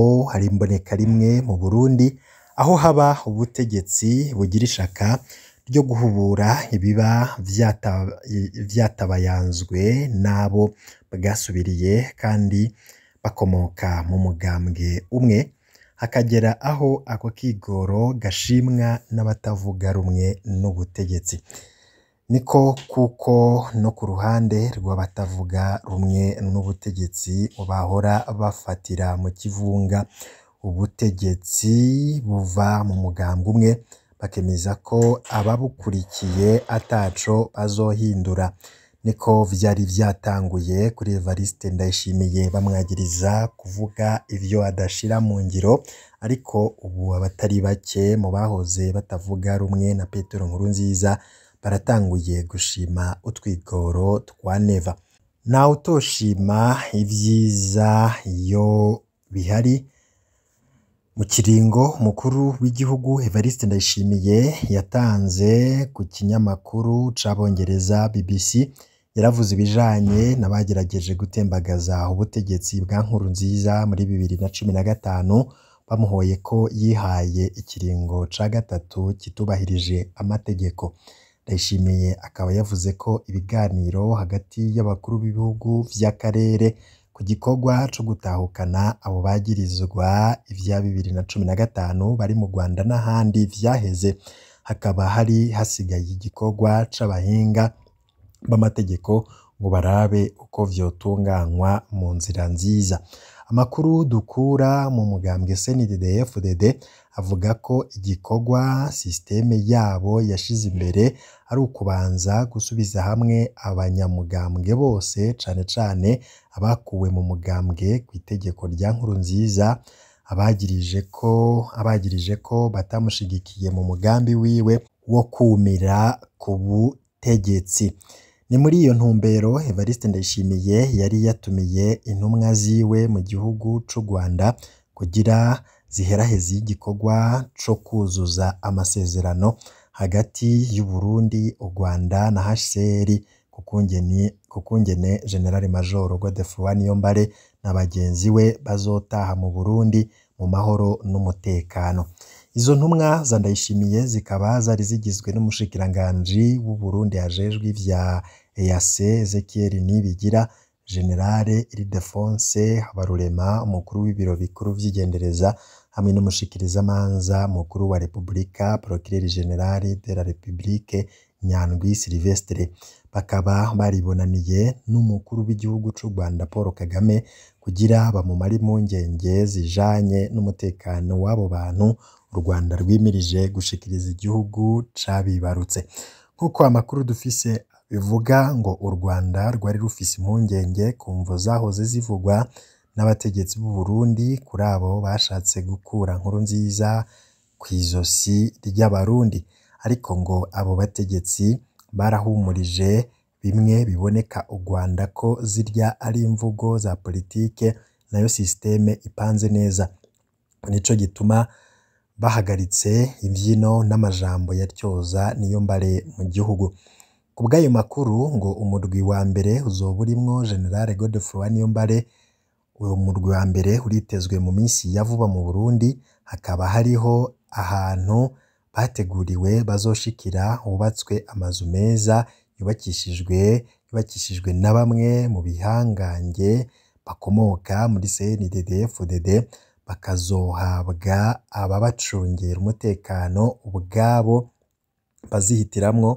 Hari imboneka rimwe mu Burundi aho haba ubutegetsi bugira ishaka ryo guhubura ibiba vyatabayanzwe n'abo bwasubiriye kandi bakomoka mu mugambwe umwe, hakagera aho ako kigoro gashimwa n'abatavuga rumwe n'ubutegetsi. Niko kuko no ku ruhande rw'abatavuga rumwe n'ubutegetsi bahora bafatira mu kivunga ubutegetsi buva mu mugambwe umwe, bakemeza ko ababukurikiye ataco bazohindura. Niko vyari vyatanguye kuri Evariste Ndayishimiye bamwagiriza kuvuga ivyo adashira mu ngiro, ariko ubu abatari bake mu bahoze batavuga rumwe na Petero Nkurunziza baratanguye gushima utwigoro twa Neva. Ntawe utoshima ivyiza iyo bihari. Mu kiringo umukuru w'igihugu Evariste Ndayishimiye yatanze ku kinyamakuru c'Abongereza BBC, yaravuze ibijanye n'abagerageje gutembagaza ubutegetsi bwa Nkurunziza muri 2015 bamuhoye ko yihaye ikiringo ca gatatu kitubahirije amategeko. Ndayishimiye akaba yavuze ko ibiganiro hagati y'abakuru b'ibihugu vy'akarere ku gikorwa co gutahukana abo bagirizwa ivya 2015 bari mu Rwanda n'ahandi vyaheze, hakaba hari hasigaye igikorwa c'abahinga b'amategeko ngo barabe uko vyotunganywa mu nzira nziza. Amakuru dukura mu mugambwe CNDD-FDD avuga ko igikorwa systeme yabo yashize imbere ari ukubanza gusubiza hamwe abanyamugambwe bose, cane cane abakuwe mu mugambwe ku itegeko rya Nkurunziza, abagirije ko batamushigikiye mu mugambi wiwe wo kumira ku butegetsi. Ni muri iyo ntumbero Evariste Ndayishimiye yari yatumiye intumwa ziwe mu gihugu c'u Rwanda kugira ziheraheze igikorwa co kuzuza amasezerano hagati y'u Burundi, u Rwanda na HCR kukungene General Major Godefroid Niyombare na bagenzi we bazotaha mu Burundi mu mahoro n'umutekano. Izo ntumwa za Ndayishimiye zikaba zari zigizwe n'umushikiranganji w'u Burundi ajejwe ivya EAC Ezekiel Nibigira, General Ildefonse Habarurema umukuru w'ibiro bikuru vy'igendereza, hamwe n'umushikirizamanza mukuru wa Republika Procureur General de la République Nyandwi Sylvestre. Bakaba baribonaniye n'umukuru w'igihugu c'u Rwanda Paul Kagame kugira bamumare impungenge zijanye n'umutekano w'abo bantu u Rwanda rwimirije gushikiriza igihugu cabibarutse. Nkuko amakuru dufise bivuga ngo u Rwanda rwari rufise impungenge ku mvo zahoze zivugwa n'abategetsi b'u Burundi kuri abo bashatse gukura Nkurunziza kw'izosi ry'abarundi, ariko ngo abo bategetsi barahumurije bimwe biboneka u Rwanda ko zirya ari imvugo za politike nayo systeme ipanze neza. Nico gituma bahagaritse imvyino n'amajambo yatyoza Niyombare mu gihugu. Kubw'ayo makuru ngo umurwi wa mbere uzoba urimwo General Godefroid Niyombare. Uwo murwi wa mbere uritezwe mu minsi ya vuba mu Burundi, hakaba hariho ahantu bateguriwe bazoshikira hubatswe amazu meza yubakishijwe na bamwe mu bihangange bakomoka muri CNDD-FDD, bakazohabwa ababacungera umutekano ubwabo bazihitiramwo,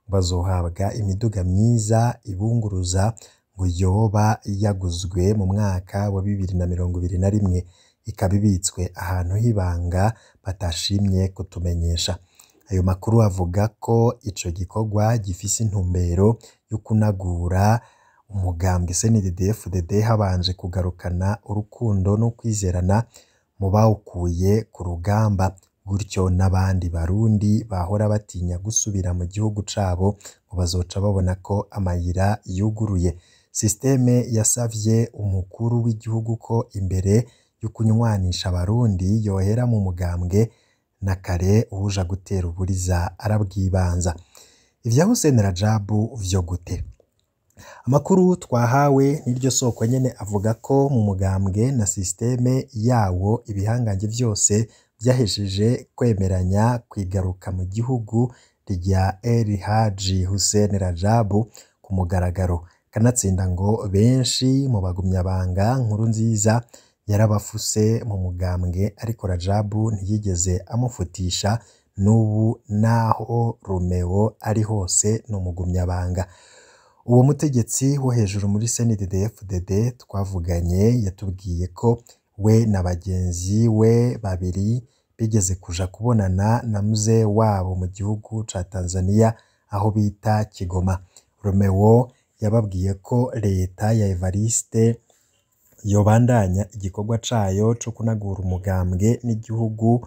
bazohabwa imiduga myiza ibunguruza ngo yoba yaguzwe mu mwaka wa 2021, ikaba ibitswe ahantu h'ibanga batashimye kutumenyesha. Ayo makuru avuga ko ico gikorwa gifise intumbero yo kunagura umugambwe CNDD-FDD habanje kugarukana urukundo no kwizerana mu bawukuye ku rugamba, gutyo n'abandi barundi bahora batinya gusubira mu gihugu cabo ngo bazoca babona ko amayira yuguruye. Systeme yasavye umukuru w'igihugu ko imbere yo kunywanisha abarundi yohera mu mugambwe na kare uja gutera uburiza arabwibanza. Ivya Hussein Rajabu vyo gute? Amakuru twahawe n'iryo soko nyene avuga ko mu mugambwe na systeme yawo ibihangange vyose vyahesheje kwemeranya kwigaruka mu gihugu rya El Hadji Hussein Rajabu ku mugaragaro. Kanatsinda ngo benshi mu bagumyabanga Nkurunziza yarabafuse mu mugambwe, ariko Rajabu ntiyigeze amufutisha n'ubu naho Romeo ari hose n'umugumyabanga. Uwo mutegetsi wo hejuru muri CNDD-FDD twavuganye yatubwiye ko we na bagenzi we babiri bigeze kuja kubonana na mzee wabo mu gihugu ca Tanzania aho bita Kigoma. Romeo yababwiye ko leta ya Evariste yobandanya igikorwa cayo co kunagura umugambwe n'igihugu.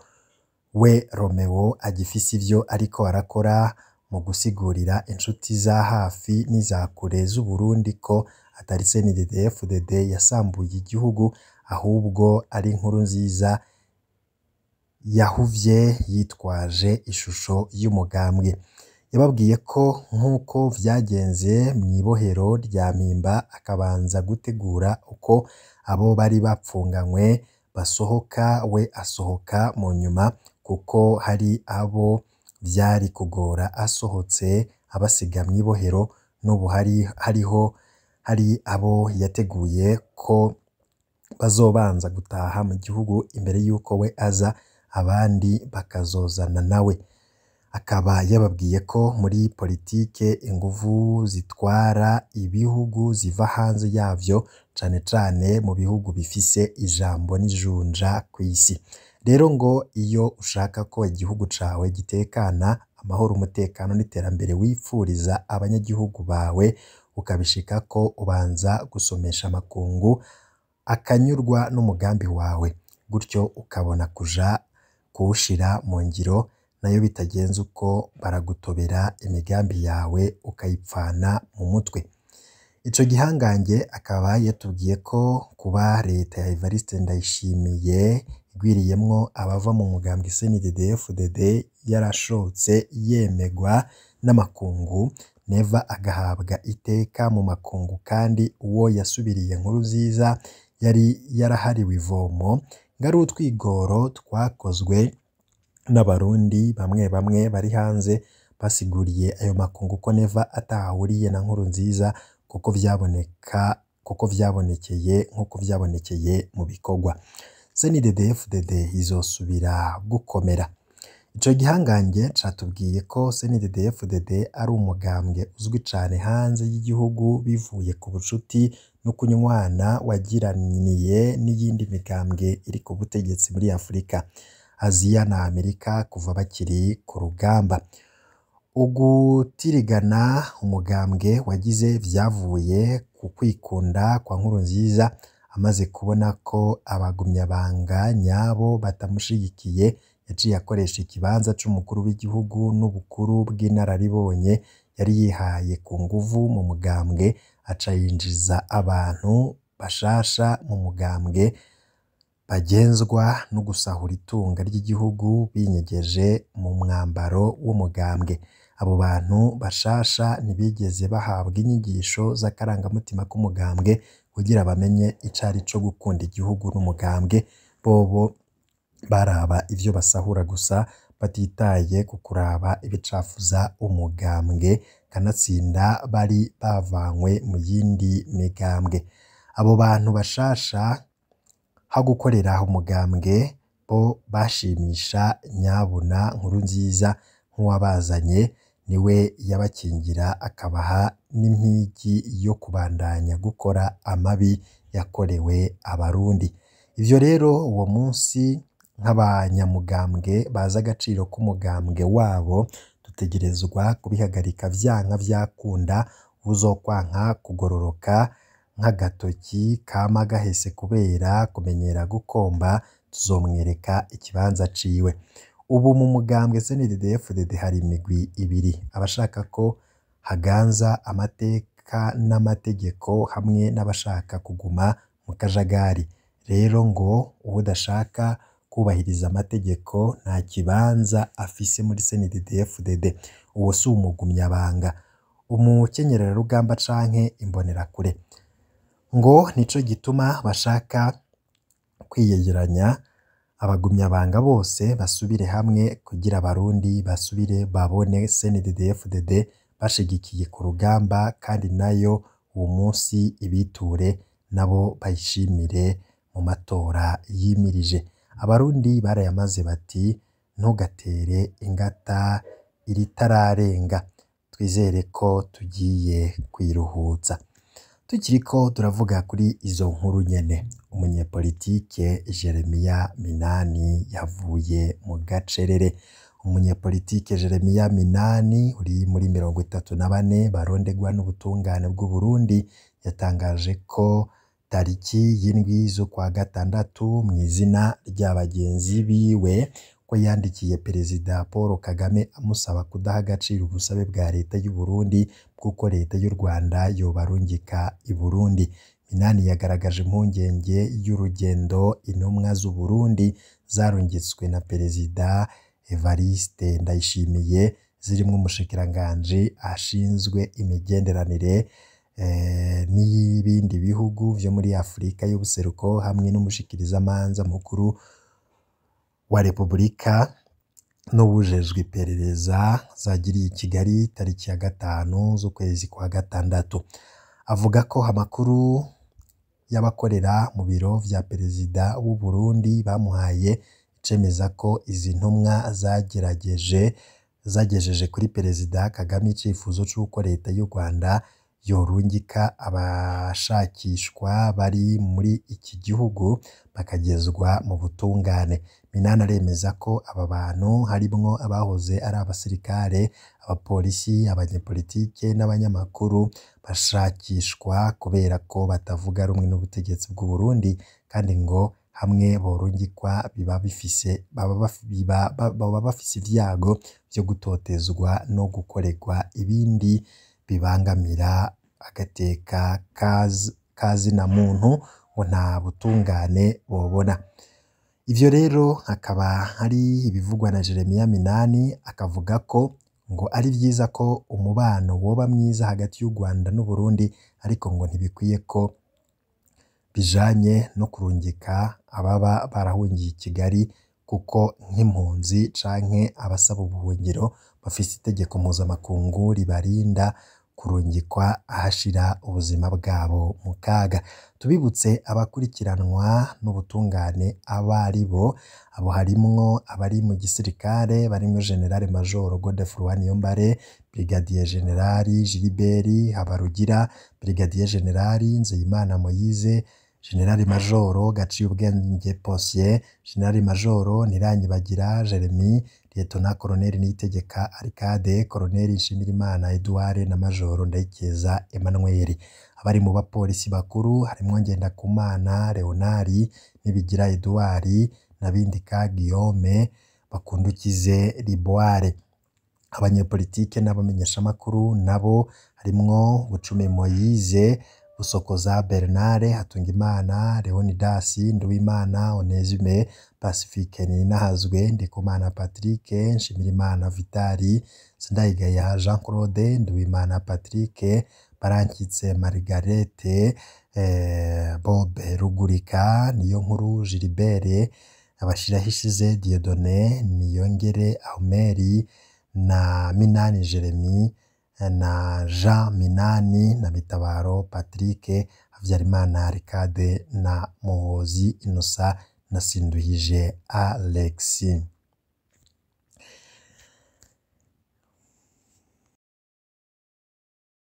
We Romeo agifise ivyo ariko arakora mu gusigurira inshuti za hafi n'iza kure z'u Burundi ko atari CNDD-FDD yasambuye igihugu, ahubwo ari Nkurunziza yahuvye yitwaje ishusho y'umugambwe. Yababwiye ko nk'uko vyagenze mw'ibohero rya Mpimba akabanza gutegura uko abo bari bapfunganywe basohoka, we asohoka mu nyuma kuko hari abo vyari kugora asohotse abasiga mw'ibohero. N'ubu hari abo yateguye ko bazobanza gutaha mu gihugu imbere yuko we aza, abandi bakazozana nawe. Akaba yababwiye ko muri politike inguvu zitwara ibihugu ziva hanze yavyo, cane cane mu bihugu bifise ijambo n'ijunja kw'isi. Rero ngo iyo ushaka ko igihugu cawe gitekana, amahoro, umutekano n'iterambere wipfuriza abanyagihugu bawe ukabishikako, ubanza gusomesha amakungu akanyurwa n'umugambi wawe, gutyo ukabona kuja kuwushira mu ngiro. Nayo bitagenze uko baragutobera imigambi yawe ukayipfana mu mutwe. Ico gihangange akaba yatubwiye ko kuba leta ya Evariste Ndayishimiye igwiriyemwo abava mu mugambwe CNDD-FDD yarashotse yemegwa n'amakungu, neva agahabwa iteka mu makungu, kandi uwo yasubiriye Nkurunziza yari yarahariwe ivomo. Ngari utwigoro twakozwe n'abarundi bamwe bamwe bari hanze basiguriye ayo makungu ko neva atahuriye na Nkurunziza kuko vyabonekeye mu bikorwa. CNDD-FDD izosubira gukomera. Ico gihangange catubwiye ko CNDD-FDD ari umugambwe uzwi cane hanze y'igihugu bivuye ku bucuti no kunywana wagiraniye n'iyindi migambwe iri ku butegetsi muri Afrika, Aziya na Amerika kuva bakiri ku rugamba. Ugutirigana umugambwe wagize vyavuye ku kwikunda kwa Nkurunziza, amaze kubona ko abagumyabanga nyabo batamushigikiye, yaciye akoresha ikibanza c'umukuru w'igihugu n'ubukuru bw'inararibonye yari yihaye ku nguvu mu mugambwe, aca yinjiza abantu bashasha mu mugambwe bagenzwa no gusahura itunga ry'igihugu binyegeje mu mwambaro w'umugambwe. Abo bantu bashasha ntibigeze bahabwa inyigisho z'akarangamutima k'umugambwe kugira bamenye icari co gukunda igihugu n'umugambwe. Bobo baraba ivyo basahura gusa, batitaye ku kuraba ibicafuza umugambwe, kanatsinda bari bavanywe mu yindi migambwe. Abo bantu bashasha ha gukorera umugambwe bo bashimisha nyabuna Nkurunziza nk'uwabazanye, niwe yabakingira akabaha n'impigi yo kubandanya gukora amabi yakorewe abarundi. Ivyo rero uwo munsi nk'abanyamugambwe bazi agaciro k'umugambwe wabo, dutegerezwa kubihagarika vyanka vyakunda. Uzokwanka kugororoka nk'agatoki kama gahese kubera kumenyera gukomba, tuzomwereka ikibanza ciwe. Ubu mu mugambwe CNDD-FDD hari imigwi ibiri, abashaka ko haganza amateka n'amategeko hamwe n'abashaka kuguma mu kajagari. Rero ngo uwudashaka kubahiriza amategeko nta kibanza afise muri CNDD-FDD. Uwo si umugumyabanga. umukenyererarugamba canke imbonerakure, ngo nico gituma bashaka kwiyegeranya abagumyabanga bose basubire hamwe kugira abarundi basubire babone CNDD-FDD bashigikiye ku rugamba, kandi nayo uwo munsi ibiture nabo bayishimire mu matora yimirije. Abarundi barayamaze bati ntugatere ingata iritararenga. Twizere ko tugiye kwiruhutsa. Tukiriko turavuga kuri izo nkuru nyene, umunyepolitike Jeremia Minani yavuye mu gacerere. Umunyepolitike Jeremia Minani uri muri 34 barondegwa n'ubutungane bw'u Burundi yatangaje ko tariki y'indwi z'ukwa gatandatu mw'izina rya bagenzi biwe ko yandikiye Perezida Paul Kagame amusaba kudaha agaciro ubusabe bwa leta y'u Burundi bw'uko leta y'u Rwanda yobarungika i Burundi. Minani yagaragaje impungenge y'urugendo intumwa z'u Burundi zarungitswe na Perezida Evariste Ndayishimiye zirimwo umushikiranganji ashinzwe imigenderanire n'ibindi bihugu vyo muri Afrika y'ubuseruko hamwe n'umushikirizamanza mukuru wa Repubulika n'uwujejwe iperereza zagiriye i Kigali tariki ya 5 z'ukwezi kwa gatandatu. Avuga ko amakuru y'abakorera mu biro vya Perezida w'u Burundi bamuhaye icemeza ko izi ntumwa zagejeje kuri Perezida Kagame icifuzo c'uko leta y'u Rwanda yorungika abashakishwa bari muri iki gihugu bakagezwa mu butungane. Minani aremeza ko aba bantu harimwo abahoze ari abasirikare, abapolisi, abanyepolitike n'abanyamakuru bashakishwa kubera ko batavuga rumwe n'ubutegetsi bw'u Burundi, kandi ngo hamwe borungikwa baba bafise ivyago vyo gutotezwa no gukorerwa ibindi bibangamira agateka kazina muntu ngo nta butungane bobona. Ivyo rero akaba ari ibivugwa na Jeremia Minani, akavuga ko ngo ari vyiza ko umubano woba mwiza hagati y'u Rwanda n'u Burundi, ariko ngo ntibikwiye ko bijanye no kurungika ababa barahungiye i Kigali, kuko nk'impunzi canke abasaba ubuhungiro bafise itegeko mpuzamakungu ribarinda kurungikwa ahashira ubuzima bwabo mu kaga. Tubibutse abakurikiranwa n'ubutungane abo harimwo abari mu gisirikare barimwo General Major Godefroid Niyombare, Brigadier General Gilbert Habarugira, Brigadier General Nzeyimana Moise, General Major Gaciyubwenge Posien, General Major Ntiranyibagira Jeremy, Lieutenant Colonel Niyitegeka Arcade, Colonel Nshimirimana Edouard na Major Ndayikeza Emmanuel. Abari mu bapolisi bakuru harimwo Ngendakumana Leonard, Nibigira Edouard na Bindika Guillaume, Bakundukize Liboire. Abanyepolitike n'abamenyeshamakuru nabo harimwo Bucumi Moise, Busokoza Bernard, Hatungimana Leonidas, Nduwimana Onesime, Pacifique Ninahazwe, Ndikumana Patrick, Nshimirimana Vitali, Sindayigaya Jean Claude, Nduwimana Patrick, Barankitse Margarete, Bob Rugurika, Niyonkuru Gilbert, Abashirahishize Dieudonné, Niyongere Ahmeri na Minani Jeremy na Jean Minani na Bitabaro Patrick, Havyarimana Arcade na Muhozi Innocent na Sinduhije Alexis.